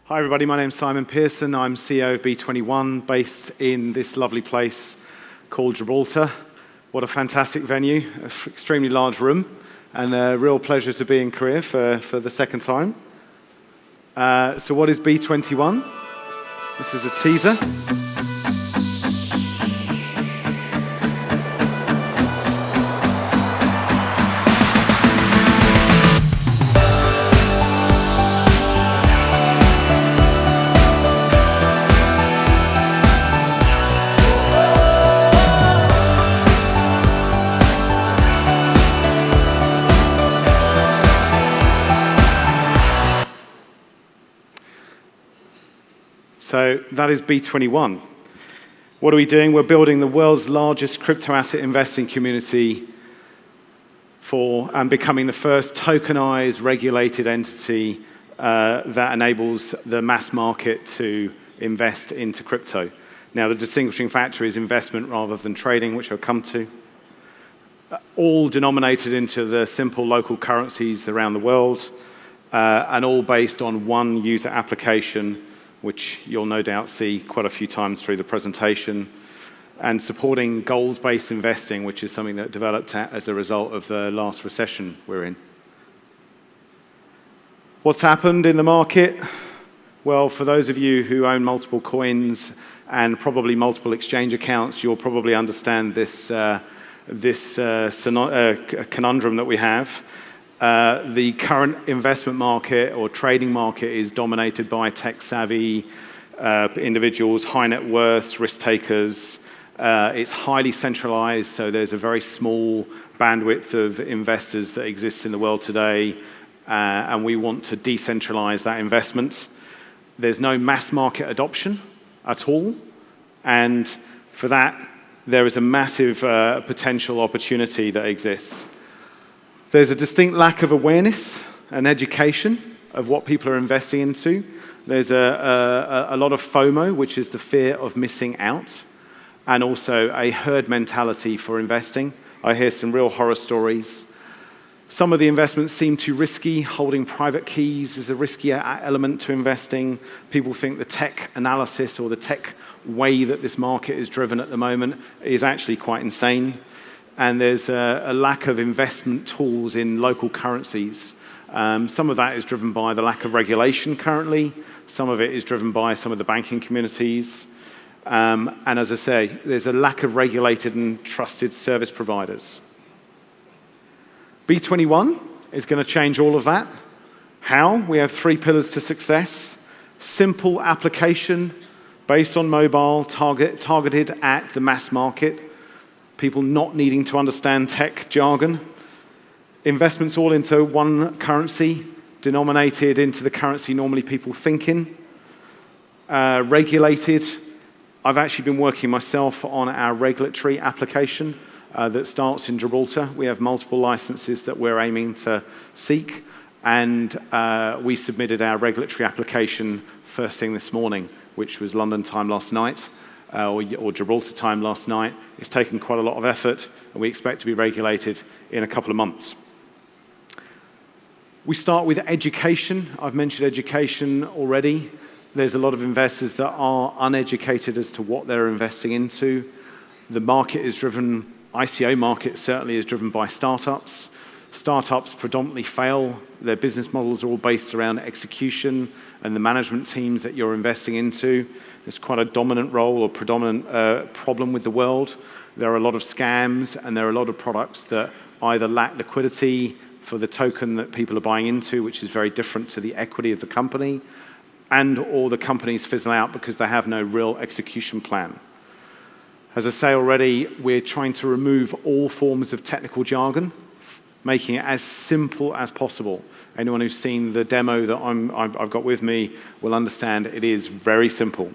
Hi everybody, my name's Simon Pearson. I'm CEO of B21, based in this lovely place called Gibraltar. What a fantastic venue, an extremely large room, and a real pleasure to be in Korea for the second time. So what is B21? This is a teaser. So that is B21. What are we doing? We're building the world's largest crypto asset investing community and becoming the first tokenized, regulated entity that enables the mass market to invest into crypto. Now, the distinguishing factor is investment rather than trading, which I'll come to. All denominated into the simple local currencies around the world, and all based on one user application, which you'll no doubt see quite a few times through the presentation, and supporting goals-based investing, which is something that developed as a result of the last recession we're in. What's happened in the market? Well, for those of you who own multiple coins and probably multiple exchange accounts, you'll probably understand this, conundrum that we have. The current investment market or trading market is dominated by tech-savvy individuals, high net worths, risk takers. It's highly centralized, so there's a very small bandwidth of investors that exists in the world today, and we want to decentralize that investment. There's no mass market adoption at all, and for that, there is a massive potential opportunity that exists. There's a distinct lack of awareness and education of what people are investing into. There's a lot of FOMO, which is the fear of missing out, and also a herd mentality for investing. I hear some real horror stories. Some of the investments seem too risky. Holding private keys is a risky element to investing. People think the tech analysis or the tech way that this market is driven at the moment is actually quite insane. And there's a lack of investment tools in local currencies. Some of that is driven by the lack of regulation currently. Some of it is driven by some of the banking communities. And as I say, there's a lack of regulated and trusted service providers. B21 is going to change all of that. How? We have 3 pillars to success. Simple application based on mobile, targeted at the mass market. People not needing to understand tech jargon. Investments all into one currency, denominated into the currency normally people think in. Regulated. I've actually been working myself on our regulatory application that starts in Gibraltar. We have multiple licenses that we're aiming to seek, and we submitted our regulatory application first thing this morning, which was London time last night. Or Gibraltar time last night. It's taken quite a lot of effort, and we expect to be regulated in a couple of months. We start with education. I've mentioned education already. There's a lot of investors that are uneducated as to what they're investing into. The market is driven, ICO market certainly is driven by startups. Startups predominantly fail. Their business models are all based around execution and the management teams that you're investing into. It's quite a dominant role or predominant problem with the world. There are a lot of scams, and there are a lot of products that either lack liquidity for the token that people are buying into, which is very different to the equity of the company, and or the companies fizzle out because they have no real execution plan. As I say already, we're trying to remove all forms of technical jargon, making it as simple as possible. Anyone who's seen the demo that I've got with me will understand it is very simple.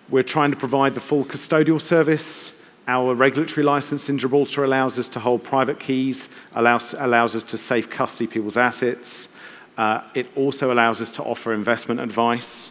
We're trying to provide the full custodial service. Our regulatory license in Gibraltar allows us to hold private keys, allows us to safe custody people's assets. It also allows us to offer investment advice,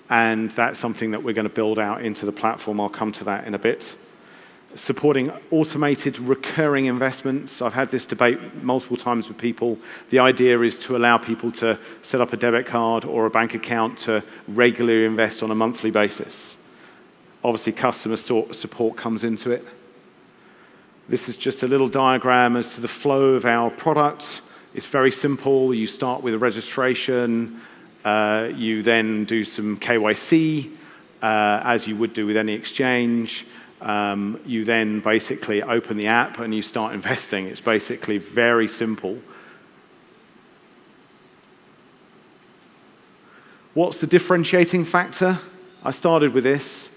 and that's something that we're going to build out into the platform. I'll come to that in a bit. supporting automated recurring investments. I've had this debate multiple times with people. The idea is to allow people to set up a debit card or a bank account to regularly invest on a monthly basis. Obviously, customer support comes into it. This is just a little diagram as to the flow of our product. It's very simple. You start with a registration. You then do some KYC, as you would do with any exchange. You then basically open the app and you start investing. It's basically very simple. What's the differentiating factor? I started with this.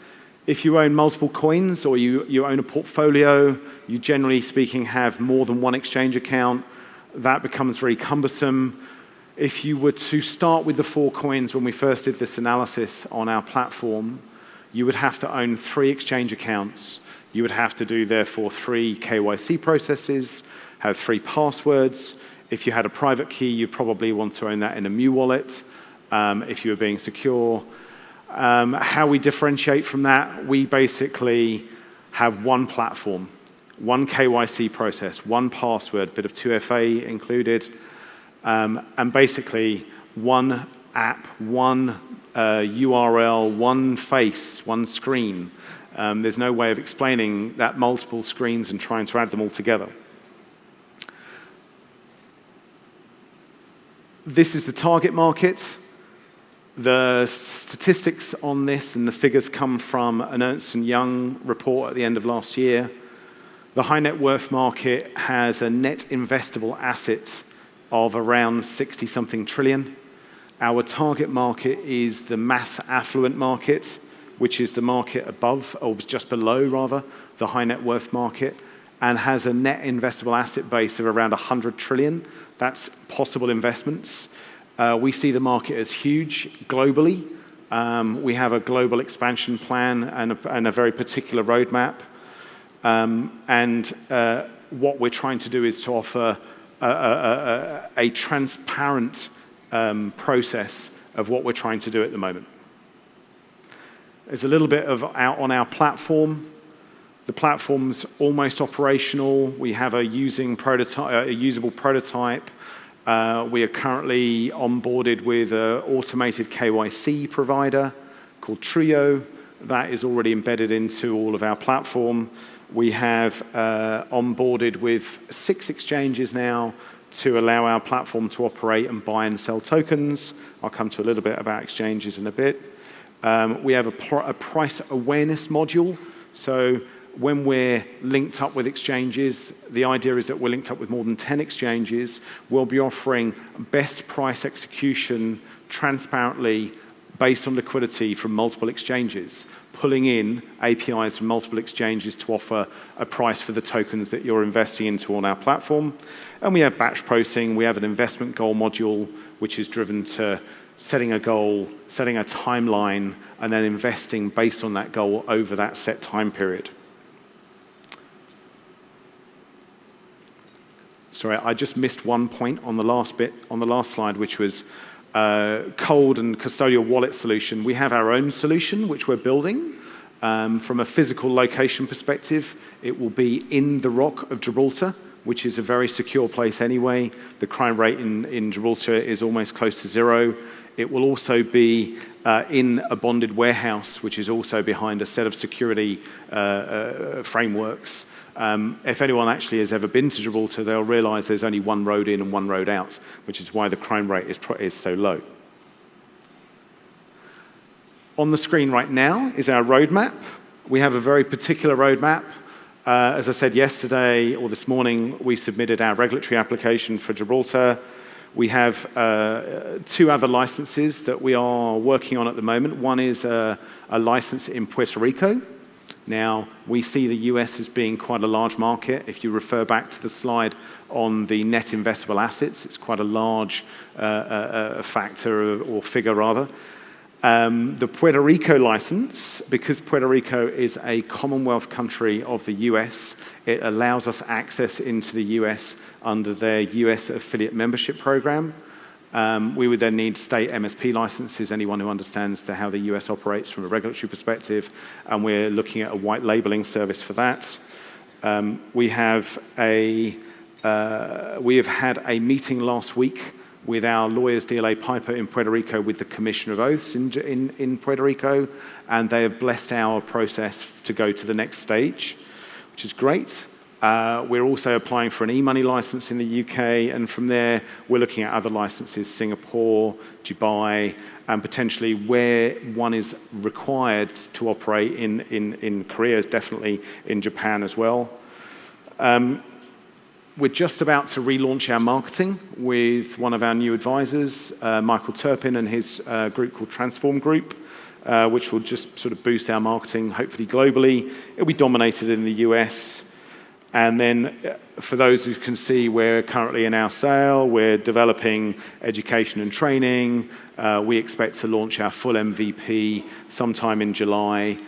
If you own multiple coins or you own a portfolio, you generally speaking have more than one exchange account. That becomes very cumbersome. If you were to start with the 4 coins when we first did this analysis on our platform, you would have to own 3 exchange accounts. You would have to do, therefore, 3 KYC processes, have 3 passwords. If you had a private key, you'd probably want to own that in a Mu wallet if you were being secure. How we differentiate from that, we basically have one platform, one KYC process, one password, bit of 2FA included, and basically one app, one URL, one face, one screen. There's no way of explaining that multiple screens and trying to add them all together. This is the target market. The statistics on this and the figures come from an Ernst & Young report at the end of last year. The high net worth market has a net investable asset of around 60-something trillion. Our target market is the mass affluent market, which is the market above, or just below rather, the high net worth market, and has a net investable asset base of around 100 trillion. That's possible investments. We see the market as huge globally. We have a global expansion plan and a very particular roadmap. What we're trying to do is to offer a transparent process of what we're trying to do at the moment. There's a little bit of on our platform. The platform's almost operational. We have a usable prototype. We are currently onboarded with an automated KYC provider called Trio. That is already embedded into all of our platform. We have onboarded with 6 exchanges now to allow our platform to operate and buy and sell tokens. I'll come to a little bit about exchanges in a bit. We have a price awareness module. So when we're linked up with exchanges, the idea is that we're linked up with more than 10 exchanges. We'll be offering best price execution transparently based on liquidity from multiple exchanges, pulling in APIs from multiple exchanges to offer a price for the tokens that you're investing into on our platform. And we have batch posting. We have an investment goal module, which is driven to setting a goal, setting a timeline, and then investing based on that goal over that set time period. Sorry, I just missed one point on the last bit, on the last slide, which was cold and custodial wallet solution. We have our own solution, which we're building. From a physical location perspective, it will be in the Rock of Gibraltar, which is a very secure place anyway. The crime rate in Gibraltar is almost close to 0. It will also be in a bonded warehouse, which is also behind a set of security frameworks. If anyone actually has ever been to Gibraltar, they'll realize there's only one road in and one road out, which is why the crime rate is so low. On the screen right now is our roadmap. We have a very particular roadmap. As I said yesterday or this morning, we submitted our regulatory application for Gibraltar. We have 2 other licenses that we are working on at the moment. One is a license in Puerto Rico. Now, we see the US as being quite a large market. If you refer back to the slide on the net investable assets, it's quite a large factor or figure, rather. The Puerto Rico license, because Puerto Rico is a Commonwealth country of the US, it allows us access into the US under their US affiliate membership program. We would then need state MSP licenses, anyone who understands how the US operates from a regulatory perspective, and we're looking at a white labeling service for that. We have had a meeting last week with our lawyers, DLA Piper in Puerto Rico, with the Commissioner of Oaths in Puerto Rico, and they have blessed our process to go to the next stage, which is great. We're also applying for an e-money license in the UK, and from there, we're looking at other licenses, Singapore, Dubai, and potentially where one is required to operate in Korea, definitely in Japan as well. We're just about to relaunch our marketing with one of our new advisors, Michael Turpin, and his group called Transform Group, which will just sort of boost our marketing, hopefully globally. It'll be dominated in the US. And then for those who can see, we're currently in our sale, we're developing education and training. We expect to launch our full MVP sometime in July,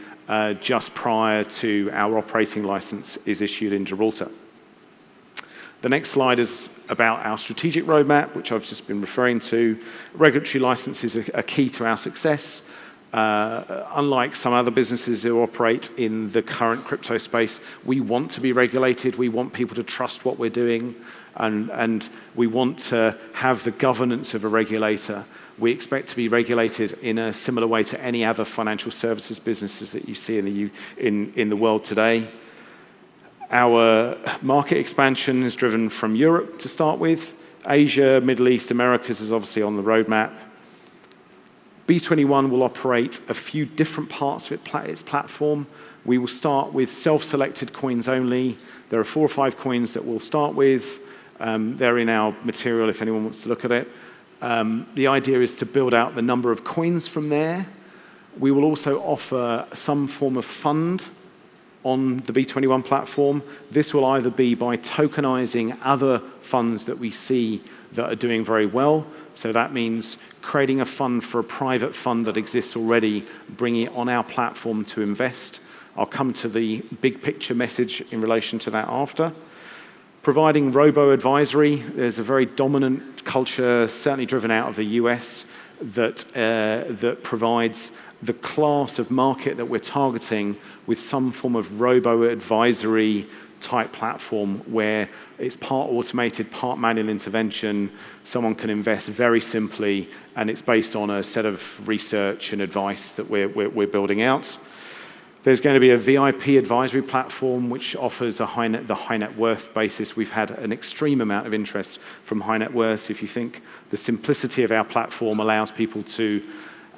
just prior to our operating license is issued in Gibraltar. The next slide is about our strategic roadmap, which I've just been referring to. Regulatory licenses are key to our success. Unlike some other businesses who operate in the current crypto space, we want to be regulated. We want people to trust what we're doing, and we want to have the governance of a regulator. We expect to be regulated in a similar way to any other financial services businesses that you see in the world today. Our market expansion is driven from Europe to start with. Asia, Middle East, Americas is obviously on the roadmap. B21 will operate a few different parts of its platform. We will start with self-selected coins only. There are 4 or 5 coins that we'll start with. They're in our material if anyone wants to look at it. The idea is to build out the number of coins from there. We will also offer some form of fund on the B21 platform. This will either be by tokenizing other funds that we see that are doing very well. So that means creating a fund for a private fund that exists already, bringing it on our platform to invest. I'll come to the big picture message in relation to that after. Providing robo-advisory. There's a very dominant culture, certainly driven out of the US, that provides the class of market that we're targeting with some form of robo-advisory type platform where it's part automated, part manual intervention. Someone can invest very simply, and it's based on a set of research and advice that we're building out. There's going to be a VIP advisory platform which offers the high net worth basis. We've had an extreme amount of interest from high net worths. If you think the simplicity of our platform allows people to,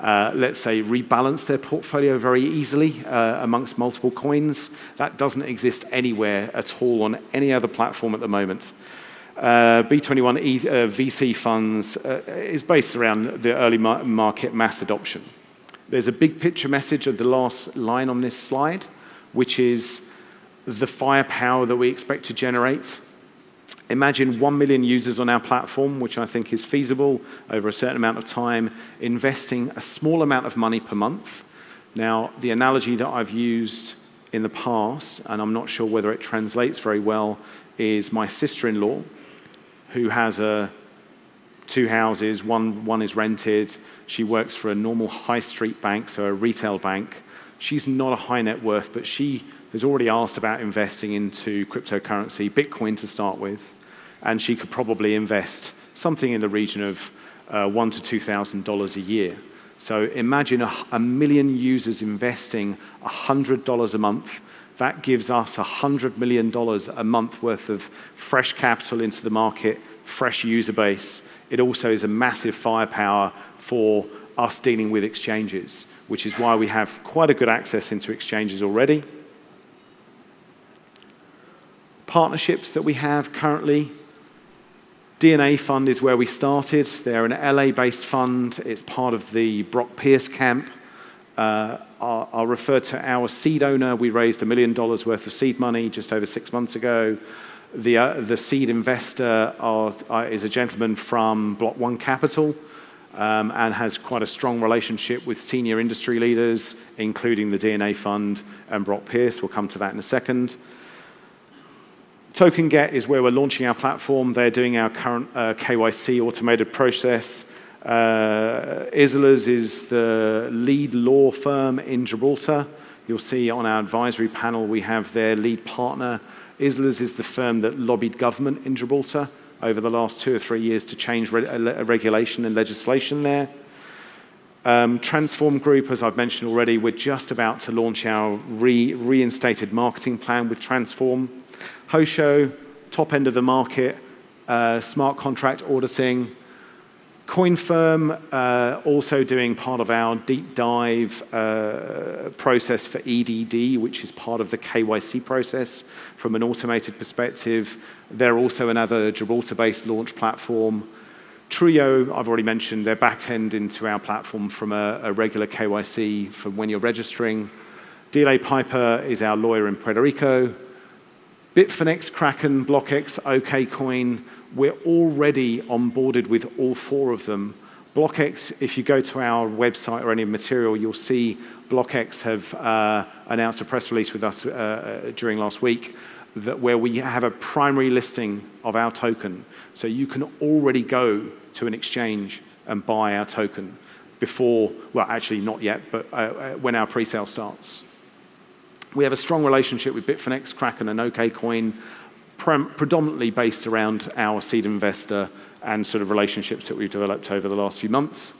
let's say, rebalance their portfolio very easily amongst multiple coins, that doesn't exist anywhere at all on any other platform at the moment. B21 VC funds is based around the early market mass adoption. There's a big picture message at the last line on this slide, which is the firepower that we expect to generate. Imagine 1 million users on our platform, which I think is feasible over a certain amount of time, investing a small amount of money per month. Now, the analogy that I've used in the past, and I'm not sure whether it translates very well, is my sister-in-law, who has 2 houses, one is rented. She works for a normal high street bank, so a retail bank. She's not a high net worth, but she has already asked about investing into cryptocurrency, Bitcoin to start with, and she could probably invest something in the region of $1,000 to $2,000 a year. So imagine a million users investing $100 a month. That gives us $100 million a month worth of fresh capital into the market, fresh user base. It also is a massive firepower for us dealing with exchanges, which is why we have quite a good access into exchanges already. Partnerships that we have currently. DNA Fund is where we started. They're an LA-based fund. It's part of the Brock Pierce camp. I'll refer to our seed owner. We raised $1 million worth of seed money just over 6 months ago. The seed investor is a gentleman from Block 1 Capital and has quite a strong relationship with senior industry leaders, including the DNA Fund and Brock Pierce. We'll come to that in a second. TokenGet is where we're launching our platform. They're doing our current KYC automated process. Islas is the lead law firm in Gibraltar. You'll see on our advisory panel we have their lead partner. Islas is the firm that lobbied government in Gibraltar over the last 2 or 3 years to change regulation and legislation there. Transform Group, as I've mentioned already, we're just about to launch our reinstated marketing plan with Transform. Hosho, top end of the market, smart contract auditing. CoinFirm, also doing part of our deep dive process for EDD, which is part of the KYC process from an automated perspective. They're also another Gibraltar-based launch platform. Trio, I've already mentioned, they're back-end into our platform from a regular KYC from when you're registering. DLA Piper is our lawyer in Puerto Rico. Bitfinex, Kraken, BlockX, OKCoin, we're already onboarded with all 4 of them. BlockX, if you go to our website or any material, you'll see BlockX have announced a press release with us during last week where we have a primary listing of our token. So you can already go to an exchange and buy our token before, well, actually not yet, but when our pre-sale starts. We have a strong relationship with Bitfinex, Kraken, and OKCoin, predominantly based around our seed investor and sort of relationships that we've developed over the last few months.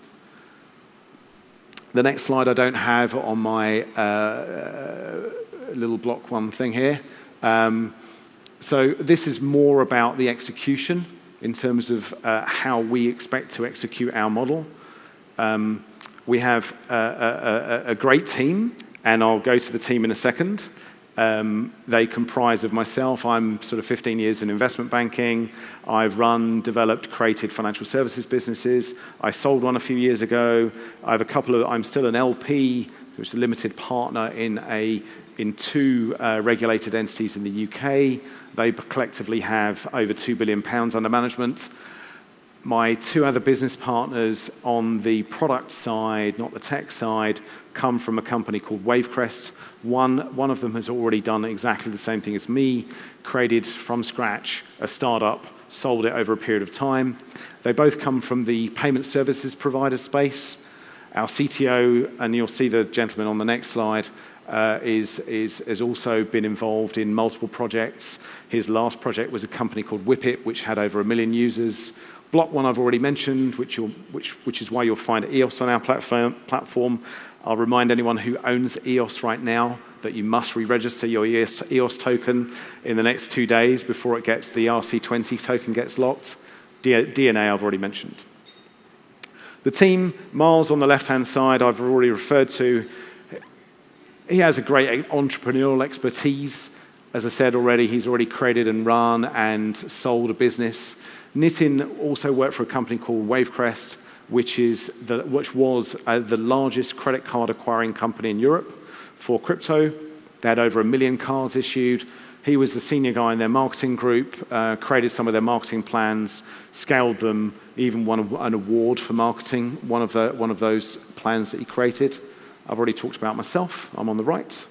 The next slide I don't have on my little block 1 thing here. So this is more about the execution in terms of how we expect to execute our model. We have a great team, and I'll go to the team in a second. They comprise of myself. I'm sort of 15 years in investment banking. I've run, developed, created financial services businesses. I sold one a few years ago. I have I'm still an LP, which is a limited partner in 2 regulated entities in the UK. They collectively have over £2 billion under management. My 2 other business partners on the product side, not the tech side, come from a company called Wavecrest. One of them has already done exactly the same thing as me, created from scratch a startup, sold it over a period of time. They both come from the payment services provider space. Our CTO, and you'll see the gentleman on the next slide, has also been involved in multiple projects. His last project was a company called Whippet, which had over 1 million users. Block 1 I've already mentioned, which is why you'll find EOS on our platform. I'll remind anyone who owns EOS right now that you must re-register your EOS token in the next 2 days before the RC20 token gets locked. DNA I've already mentioned. The team, Miles on the left-hand side, I've already referred to. He has a great entrepreneurial expertise. As I said already, he's already created and run and sold a business. Nitin also worked for a company called Wavecrest, which was the largest credit card acquiring company in Europe for crypto. They had over 1 million cards issued. He was the senior guy in their marketing group, created some of their marketing plans, scaled them, even won an award for marketing, one of those plans that he created. I've already talked about myself. I'm on the right.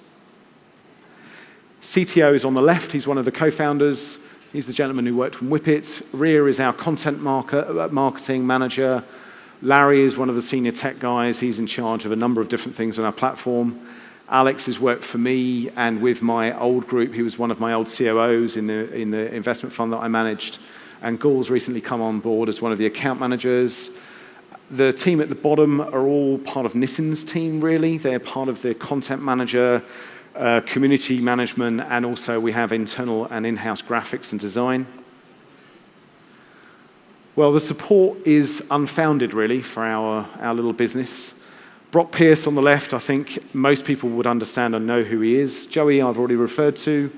CTO is on the left. He's one of the co-founders. He's the gentleman who worked from Whippet. Ria is our content marketing manager. Larry is one of the senior tech guys. He's in charge of a number of different things on our platform. Alex has worked for me and with my old group. He was one of my old COOs in the investment fund that I managed. And Gul's recently come on board as one of the account managers. The team at the bottom are all part of Nitin's team, really. They're part of the content manager, community management, and also we have internal and in-house graphics and design. Well, the support is unfounded, really, for our little business. Brock Pierce on the left, I think most people would understand and know who he is. Joey, I've already referred to.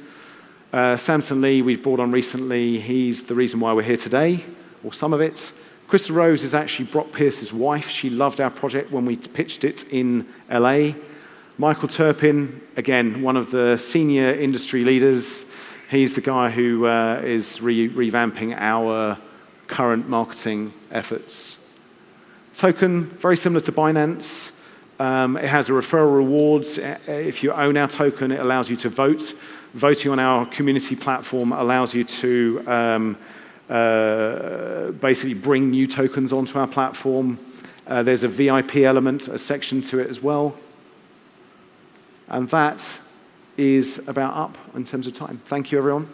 Samson Lee, we've brought on recently. He's the reason why we're here today, or some of it. Krista Rose is actually Brock Pierce's wife. She loved our project when we pitched it in LA. Michael Turpin, again, one of the senior industry leaders. He's the guy who is revamping our current marketing efforts. Token, very similar to Binance. It has a referral rewards. If you own our token, it allows you to vote. Voting on our community platform allows you to basically bring new tokens onto our platform. There's a VIP element, a section to it as well. And that is about up in terms of time. Thank you, everyone.